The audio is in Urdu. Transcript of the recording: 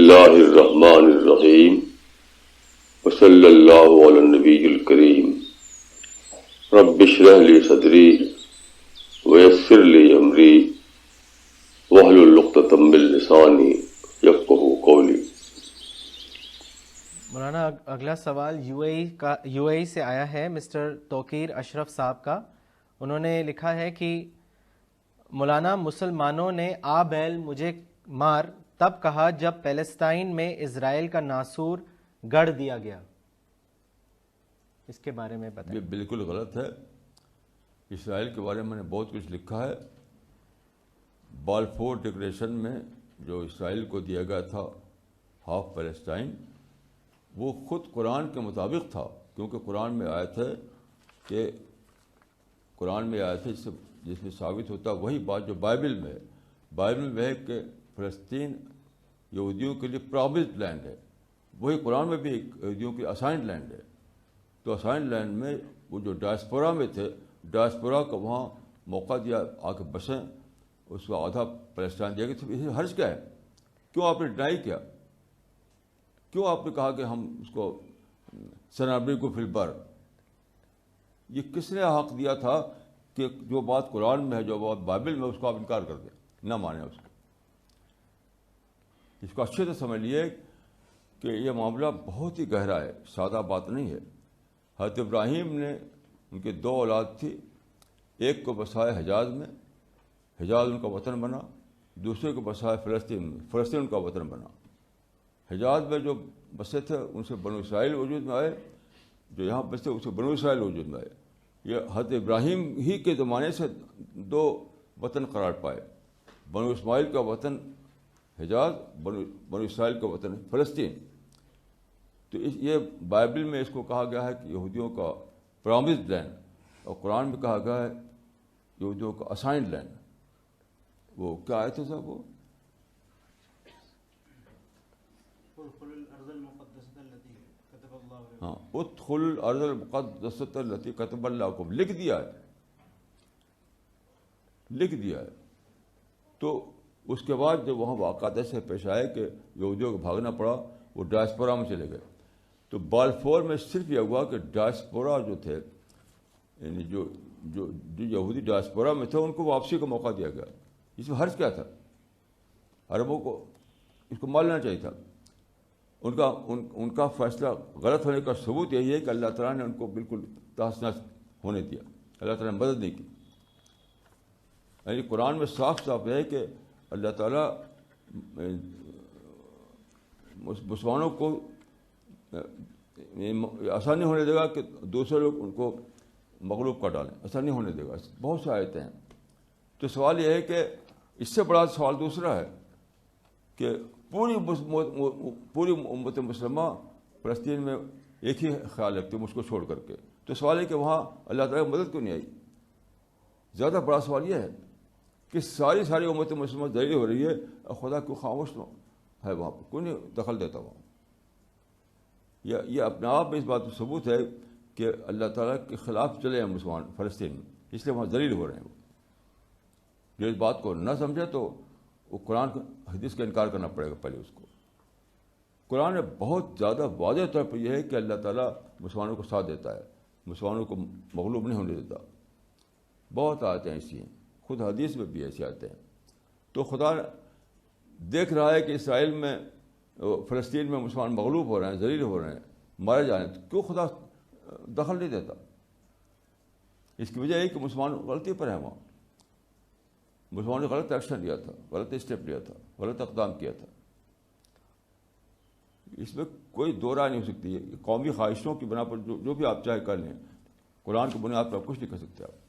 اللہ الرحمن الرحیم وصلی اللہ علی النبی الکریم رب اشرح لی صدری ویسر لی امری واحلل عقدۃ من لسانی یفقہوا قولی۔ مولانا اگلا سوال یو اے ای سے آیا ہے مسٹر توقیر اشرف صاحب کا۔ انہوں نے لکھا ہے کہ مولانا مسلمانوں نے آ بیل مجھے مار تب کہا جب فلسطین میں اسرائیل کا ناسور گڑھ دیا گیا، اس کے بارے میں بتائیں۔ یہ بالکل غلط ہے۔ اسرائیل کے بارے میں نے بہت کچھ لکھا ہے۔ بالفور ڈکلیریشن میں جو اسرائیل کو دیا گیا تھا ہاف پیلسٹائن، وہ خود قرآن کے مطابق تھا، کیونکہ قرآن میں آیت ہے کہ جس میں ثابت ہوتا وہی بات جو بائبل میں ہے۔ بائبل میں ہے کہ فلسطین یہودیوں کے لیے پرامسڈ لینڈ ہے، وہی قرآن میں بھی یہودیوں کی اسائنڈ لینڈ ہے۔ تو اسائنڈ لینڈ میں وہ جو ڈائسپورا میں تھے، ڈائسپورا کو وہاں موقع دیا آ کے بسیں، اس کو آدھا پیلسٹائن دیا گیا۔ تو یہ حرج کیا ہے؟ کیوں آپ نے ڈینائی کیا؟ کیوں آپ نے کہا کہ ہم اس کو سنابری کو فلبر؟ یہ کس نے حق دیا تھا کہ جو بات قرآن میں ہے، جو بات بائبل میں، اس کو آپ انکار کر دیں، نہ مانیں اس کو؟ اس کو اچھے سے سمجھ لیے کہ یہ معاملہ بہت ہی گہرا ہے، سادہ بات نہیں ہے۔ حضرت ابراہیم نے، ان کے 2 اولاد تھی، ایک کو بسایا حجاز میں، حجاز ان کا وطن بنا، دوسرے کو بسایا فلسطین میں، فلسطین ان کا وطن بنا۔ حجاز میں جو بسے تھے ان سے بنو اسرائیل وجود میں آئے، جو یہاں بستے اس سے بنو اسرائیل وجود میں آئے۔ یہ حضرت ابراہیم ہی کے زمانے سے 2 وطن قرار پائے، بنو اسماعیل کا وطن حجاز، بنو اسرائیل کا وطن فلسطین۔ تو یہ بائبل میں اس کو کہا گیا ہے کہ یہودیوں کا پرامسڈ لینڈ، اور قرآن میں کہا گیا ہے یہودیوں کا اسائنڈ لینڈ۔ وہ کیا آئے تھے صاحب؟ وہ ہاں، ادخل الارض المقدسۃ التی کتب اللہ لکم، لکھ دیا ہے۔ تو اس کے بعد جب وہاں واقعات ایسے پیش آئے کہ یہودیوں کو بھاگنا پڑا، وہ ڈائسپورا میں چلے گئے۔ تو بالفور میں صرف یہ ہوا کہ ڈائسپورا جو تھے، یعنی جو یہودی ڈائسپورا میں تھے، ان کو واپسی کا موقع دیا گیا۔ اس میں حرج کیا تھا؟ عربوں کو اس کو مان لینا چاہیے تھا۔ ان کا فیصلہ غلط ہونے کا ثبوت یہی ہے کہ اللہ تعالیٰ نے ان کو بالکل تحس نحس ہونے دیا، اللہ تعالیٰ نے مدد نہیں کی۔ یعنی قرآن میں صاف صاف ہے کہ اللہ تعالیٰ مسلمانوں کو آسانی ہونے دے گا کہ دوسرے لوگ ان کو مغلوب کر ڈالیں، آسانی ہونے دے گا۔ بہت سے آیتیں ہیں۔ تو سوال یہ ہے کہ اس سے بڑا سوال دوسرا ہے کہ پوری امت مسلمہ فلسطین میں ایک ہی خیال رکھتی ہے، مجھ کو چھوڑ کر کے۔ تو سوال ہے کہ وہاں اللہ تعالیٰ کی مدد کیوں نہیں آئی؟ زیادہ بڑا سوال یہ ہے کہ ساری امت مسلمہ ذلیل ہو رہی ہے، اور خدا کیوں خاموش ہے وہاں پہ، کیوں نہیں دخل دیتا وہاں؟ یہ اپنے آپ میں اس بات کا ثبوت ہے کہ اللہ تعالیٰ کے خلاف چلے ہیں مسلمان فلسطین میں، اس لیے وہاں ذلیل ہو رہے ہیں۔ وہ جو اس بات کو نہ سمجھے تو وہ قرآن حدیث کا انکار کرنا پڑے گا پہلے اس کو۔ قرآن میں بہت زیادہ واضح طور پر یہ ہے کہ اللہ تعالیٰ مسلمانوں کو ساتھ دیتا ہے، مسلمانوں کو مغلوب نہیں ہونے دیتا۔ بہت آیتیں ایسی ہیں، خود حدیث میں بھی ایسی آیتیں ہیں۔ تو خدا دیکھ رہا ہے کہ اسرائیل میں، فلسطین میں مسلمان مغلوب ہو رہے ہیں، ذلیل ہو رہے ہیں، مارے جا رہے ہیں، تو کیوں خدا دخل نہیں دیتا؟ اس کی وجہ یہ کہ مسلمان غلطی پر ہیں وہاں، مسلمانوں نے غلط ایکشن لیا تھا، غلط اسٹیپ لیا تھا، غلط اقدام کیا تھا۔ اس میں کوئی دو رائے نہیں ہو سکتی ہے۔ قومی خواہشوں کی بنا پر جو بھی آپ چاہے کر لیں، قرآن کی بنیاد پر آپ کچھ نہیں کر سکتے آپ۔